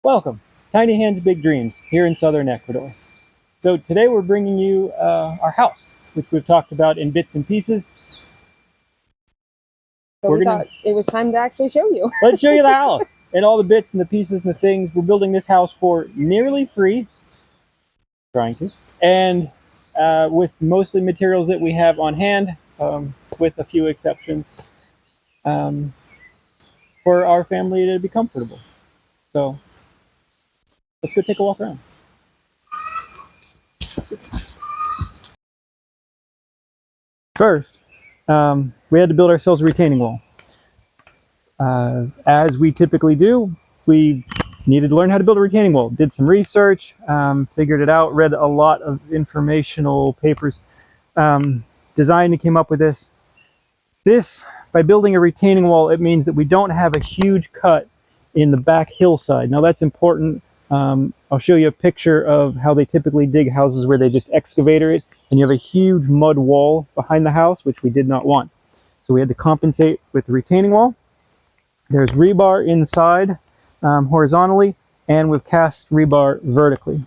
Welcome, Tiny Hands Big Dreams, here in southern Ecuador. So today we're bringing you our house, which we've talked about in bits and pieces. So we thought it was time to actually show you. Let's show you the house and all the bits and the pieces and the things. We're building this house for nearly free, trying to, and with mostly materials that we have on hand, with a few exceptions, for our family to be comfortable. So let's go take a walk around. First, we had to build ourselves a retaining wall. As we typically do, we needed to learn how to build a retaining wall. Did some research, figured it out, read a lot of informational papers, designed and came up with this. By building a retaining wall, it means that we don't have a huge cut in the back hillside. Now that's important. I'll show you a picture of how they typically dig houses where they just excavate it, and you have a huge mud wall behind the house, which we did not want. So we had to compensate with the retaining wall. There's rebar inside horizontally, and we've cast rebar vertically.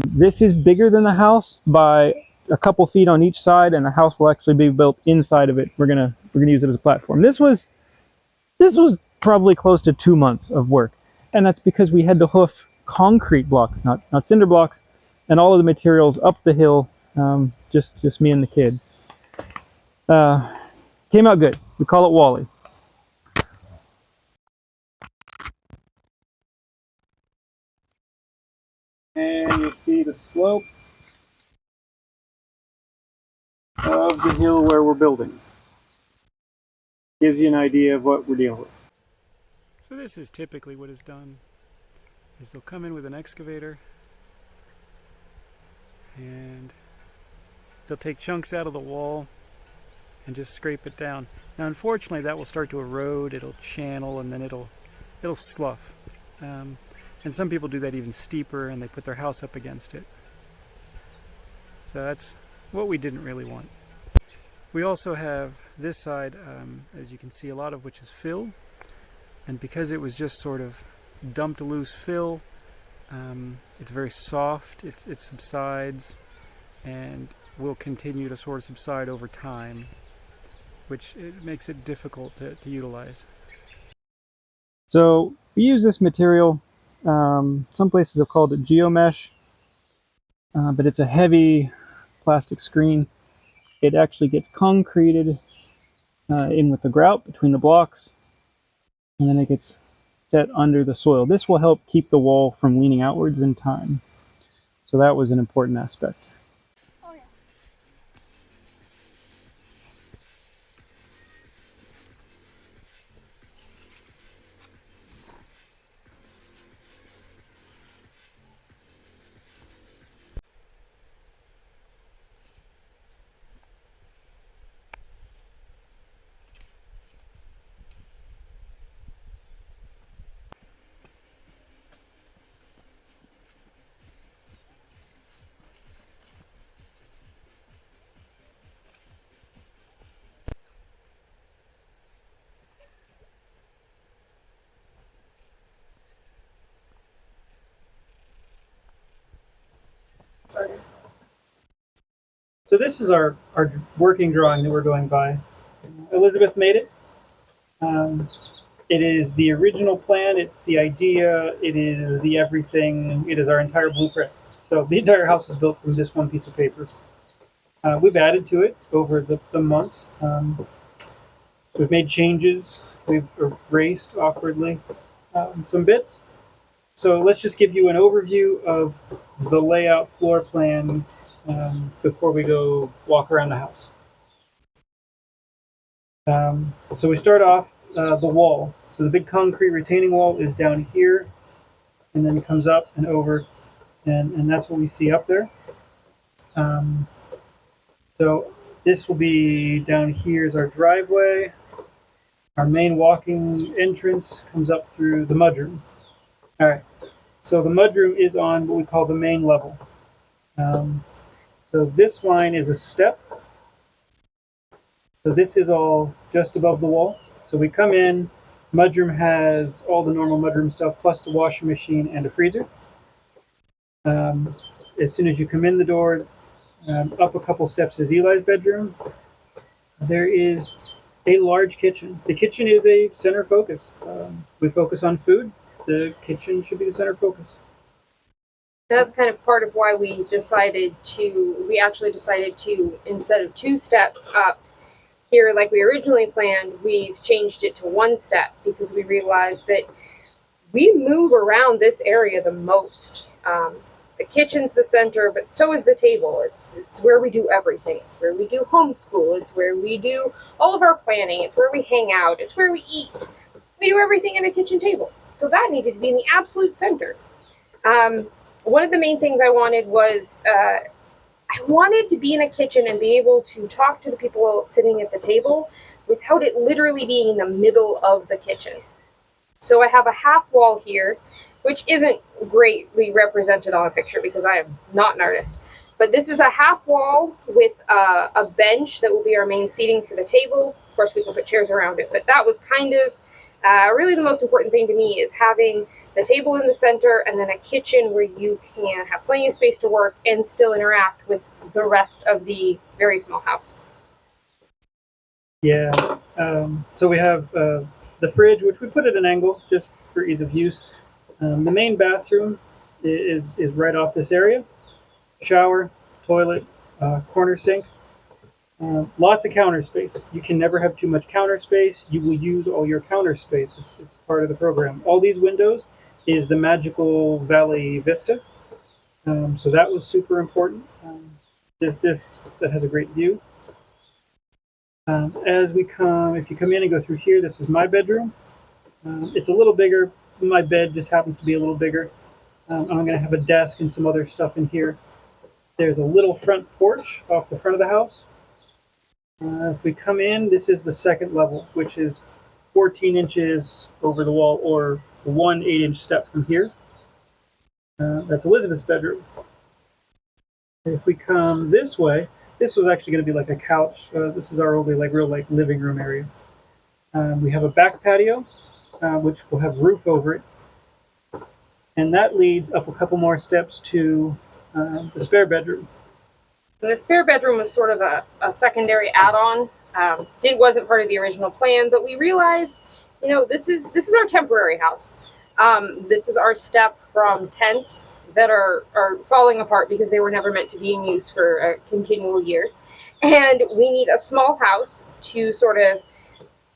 This is bigger than the house by a couple feet on each side, and the house will actually be built inside of it. We're gonna use it as a platform. This was probably close to 2 months of work, and that's because we had to hoof concrete blocks, not cinder blocks, and all of the materials up the hill. Just me and the kid. Came out good. We call it Wally. And you'll see the slope of the hill where we're building. Gives you an idea of what we're dealing with. So this is typically what is done, is they'll come in with an excavator and they'll take chunks out of the wall and just scrape it down. Now unfortunately that will start to erode, it'll channel, and then it'll slough. And some people do that even steeper, and they put their house up against it. So that's what we didn't really want. We also have this side, as you can see, a lot of which is fill. And because it was just sort of dumped loose fill, it's very soft, it subsides, and will continue to sort of subside over time, which it makes it difficult to utilize. So we use this material, some places have called it geomesh, but it's a heavy plastic screen. It actually gets concreted in with the grout between the blocks, and then it gets set under the soil. This will help keep the wall from leaning outwards in time. So that was an important aspect. Oh, yeah. So this is our working drawing that we're going by. Elizabeth made it. It is the original plan, it's the idea, it is the everything, it is our entire blueprint. So the entire house is built from this one piece of paper. We've added to it over the months. We've made changes, we've erased awkwardly some bits. So let's just give you an overview of the layout floor plan before we go walk around the house. So we start off the wall. So the big concrete retaining wall is down here, and then it comes up and over, and that's what we see up there. So this will be down here is our driveway. Our main walking entrance comes up through the mudroom. All right, so the mudroom is on what we call the main level. So this line is a step. So this is all just above the wall. So we come in, Mudroom has all the normal mudroom stuff, plus the washing machine and a freezer. As soon as you come in the door, up a couple steps is Eli's bedroom. There is a large kitchen. The kitchen is a center focus. We focus on food. The kitchen should be the center focus. That's kind of part of why we actually decided to, instead of 2 steps up here like we originally planned, we've changed it to 1 step because we realized that we move around this area the most. The kitchen's the center, but so is the table. It's where we do everything. It's where we do homeschool. It's where we do all of our planning. It's where we hang out. It's where we eat. We do everything at a kitchen table. So that needed to be in the absolute center. One of the main things I wanted was I wanted to be in a kitchen and be able to talk to the people sitting at the table without it literally being in the middle of the kitchen. So I have a half wall here, which isn't greatly represented on a picture because I am not an artist. But this is a half wall with a bench that will be our main seating for the table. Of course, we can put chairs around it, but that was kind of really the most important thing to me, is having the table in the center and then a kitchen where you can have plenty of space to work and still interact with the rest of the very small house. Yeah. So we have the fridge, which we put at an angle just for ease of use. The main bathroom is right off this area. Shower, toilet, corner sink. Lots of counter space. You can never have too much counter space. You will use all your counter space. It's part of the program. All these windows is the magical valley vista. So that was super important. This that has a great view. As we come, if you come in and go through here, this is my bedroom. It's a little bigger. My bed just happens to be a little bigger. I'm going to have a desk and some other stuff in here. There's a little front porch off the front of the house. If we come in, this is the second level, which is 14 inches over the wall, or 1 8-inch step from here. That's Elizabeth's bedroom. If we come this way, this was actually going to be like a couch. This is our only real living room area. We have a back patio, which will have roof over it. And that leads up a couple more steps to the spare bedroom. And the spare bedroom was sort of a secondary add-on. Wasn't part of the original plan, but we realized, this is our temporary house. This is our step from tents that are falling apart because they were never meant to be in use for a continual year. And we need a small house to sort of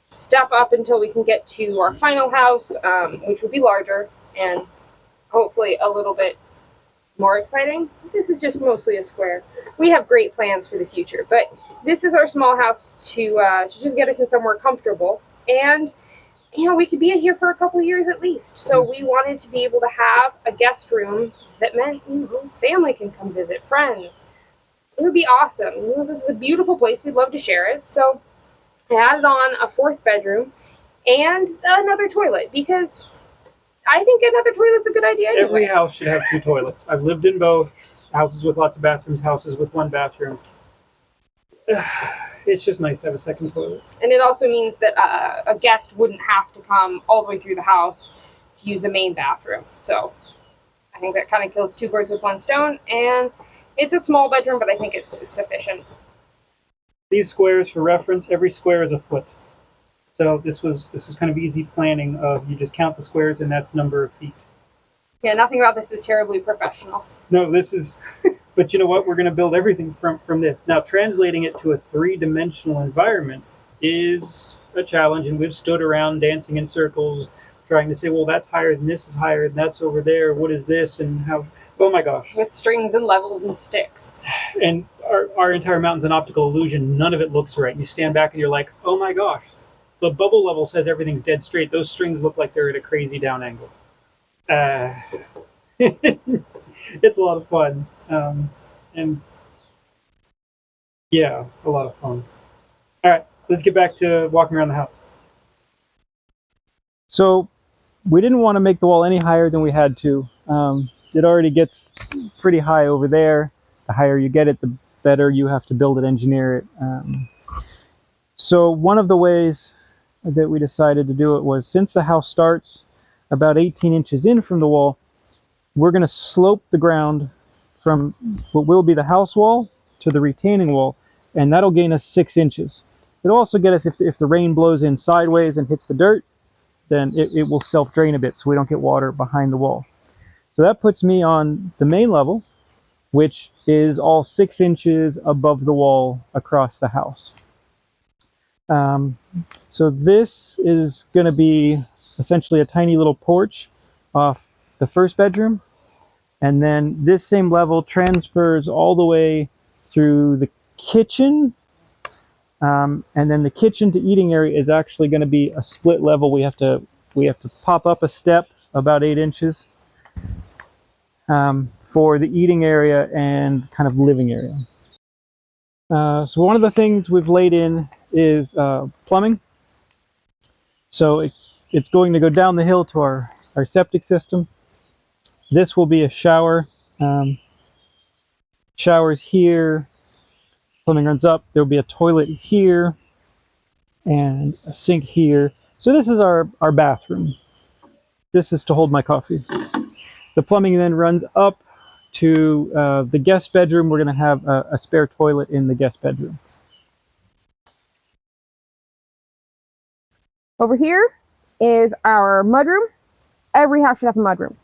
step up until we can get to our final house, which will be larger and hopefully a little bit more exciting. This is just mostly a square. We have great plans for the future, but this is our small house to just get us in somewhere comfortable. And we could be in here for a couple years at least. So we wanted to be able to have a guest room that meant family can come visit, friends. It would be awesome. This is a beautiful place. We'd love to share it. So I added on a 4th bedroom and another toilet because I think another toilet's a good idea anyway. Every house should have 2 toilets. I've lived in both. Houses with lots of bathrooms, houses with 1 bathroom. It's just nice to have a second toilet. And it also means that a guest wouldn't have to come all the way through the house to use the main bathroom. So I think that kind of kills 2 birds with 1 stone. And it's a small bedroom, but I think it's sufficient. These squares, for reference, every square is a foot. So this was kind of easy planning of you just count the squares and that's number of feet. Yeah, nothing about this is terribly professional. No, this is, but you know what? We're going to build everything from this. Now, translating it to a 3-dimensional environment is a challenge, and we've stood around dancing in circles, trying to say, well, that's higher than this is higher, and that's over there. What is this, and how? Oh my gosh! With strings and levels and sticks. And our entire mountain's an optical illusion. None of it looks right. You stand back and you're like, oh my gosh! The bubble level says everything's dead straight. Those strings look like they're at a crazy down angle. It's a lot of fun. And yeah, a lot of fun. All right, let's get back to walking around the house. So we didn't want to make the wall any higher than we had to. It already gets pretty high over there. The higher you get it, the better you have to build it, engineer it. So one of the ways that we decided to do it was, since the house starts about 18 inches in from the wall, we're going to slope the ground from what will be the house wall to the retaining wall, and that'll gain us 6 inches. It'll also get us, if the rain blows in sideways and hits the dirt, then it will self-drain a bit so we don't get water behind the wall. So that puts me on the main level, which is all 6 inches above the wall across the house. So this is going to be essentially a tiny little porch off the first bedroom, and then this same level transfers all the way through the kitchen, and then the kitchen to eating area is actually going to be a split level. We have to pop up a step about 8 inches for the eating area and kind of living area. So one of the things we've laid in is plumbing. So it's going to go down the hill to our septic system. This will be a shower. Showers here. Plumbing runs up. There will be a toilet here and a sink here. So this is our bathroom. This is to hold my coffee. The plumbing then runs up to the guest bedroom. We're going to have a spare toilet in the guest bedroom. Over here is our mudroom. Every house should have a mudroom.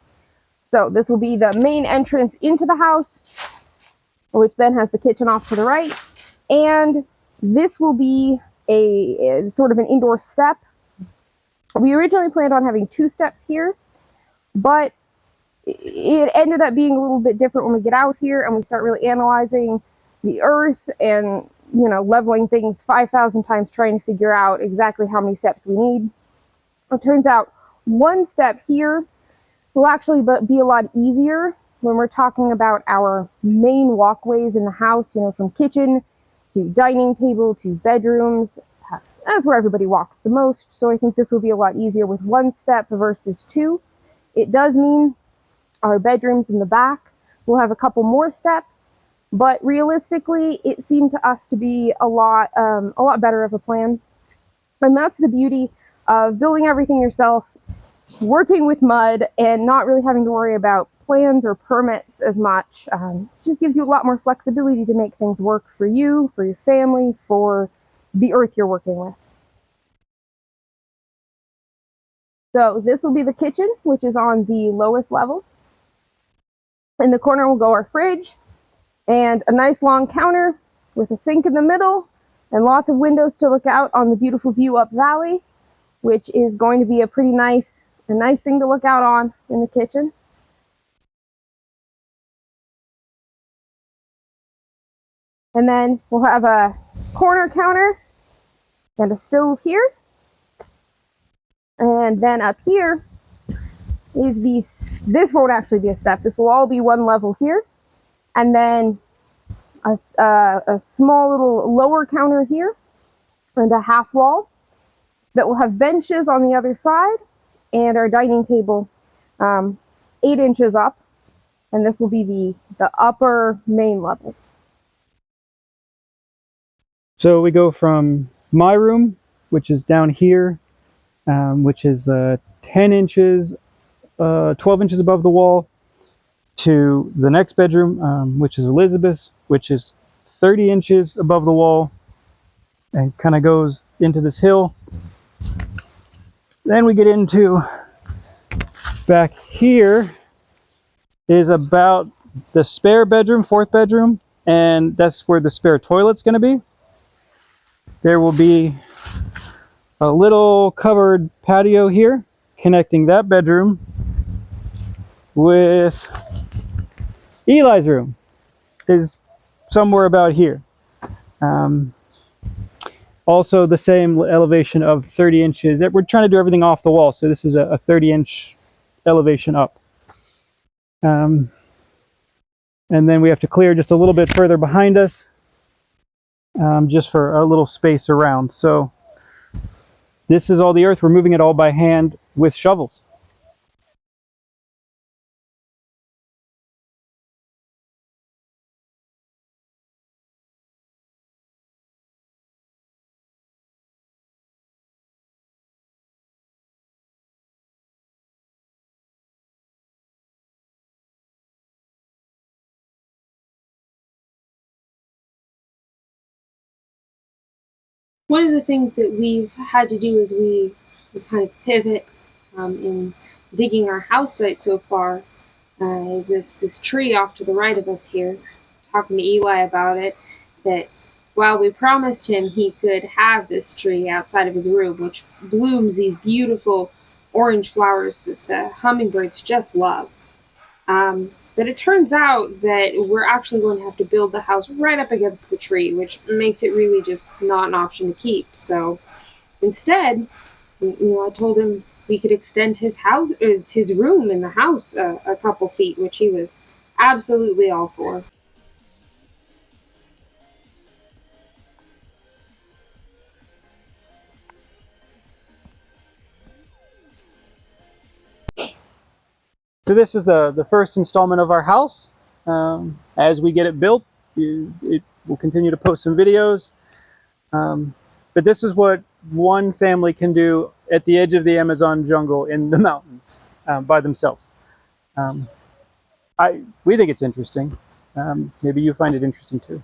So this will be the main entrance into the house, which then has the kitchen off to the right. And this will be a sort of an indoor step. We originally planned on having 2 steps here, but it ended up being a little bit different when we get out here and we start really analyzing the earth and, you know, leveling things 5,000 times trying to figure out exactly how many steps we need. It turns out 1 step here will actually be a lot easier when we're talking about our main walkways in the house, you know, from kitchen to dining table to bedrooms. That's where everybody walks the most, so I think this will be a lot easier with 1 step versus 2. It does mean our bedrooms in the back will have a couple more steps, but realistically, it seemed to us to be a lot better of a plan. And that's the beauty of building everything yourself, working with mud, and not really having to worry about plans or permits as much. It just gives you a lot more flexibility to make things work for you, for your family, for the earth you're working with. So this will be the kitchen, which is on the lowest level. In the corner will go our fridge and a nice long counter with a sink in the middle and lots of windows to look out on the beautiful view up valley, which is going to be a pretty nice thing to look out on in the kitchen. And then we'll have a corner counter and a stove here. And then up here is this won't actually be a step. This will all be 1 level here. And then a small little lower counter here and a half wall that will have benches on the other side and our dining table 8 inches up. And this will be the upper main level. So we go from my room, which is down here, which is 10 inches, 12 inches above the wall, to the next bedroom, which is Elizabeth's, which is 30 inches above the wall and kind of goes into this hill. Then we get into back here is about the spare bedroom, 4th bedroom, and that's where the spare toilet's going to be. There will be a little covered patio here connecting that bedroom with Eli's room, is somewhere about here. Also the same elevation of 30 inches. We're trying to do everything off the wall, so this is a 30-inch elevation up. And then we have to clear just a little bit further behind us, just for a little space around. So this is all the earth. We're moving it all by hand with shovels. One of the things that we've had to do as we kind of pivot in digging our house site so far is this tree off to the right of us here. Talking to Eli about it, that while we promised him he could have this tree outside of his room, which blooms these beautiful orange flowers that the hummingbirds just love. But it turns out that we're actually going to have to build the house right up against the tree, which makes it really just not an option to keep. So instead, I told him we could extend his house, his room in the house, a couple feet, which he was absolutely all for. So this is the first installment of our house. As we get it built, it will continue to post some videos. But this is what one family can do at the edge of the Amazon jungle in the mountains by themselves. We think it's interesting. Maybe you find it interesting too.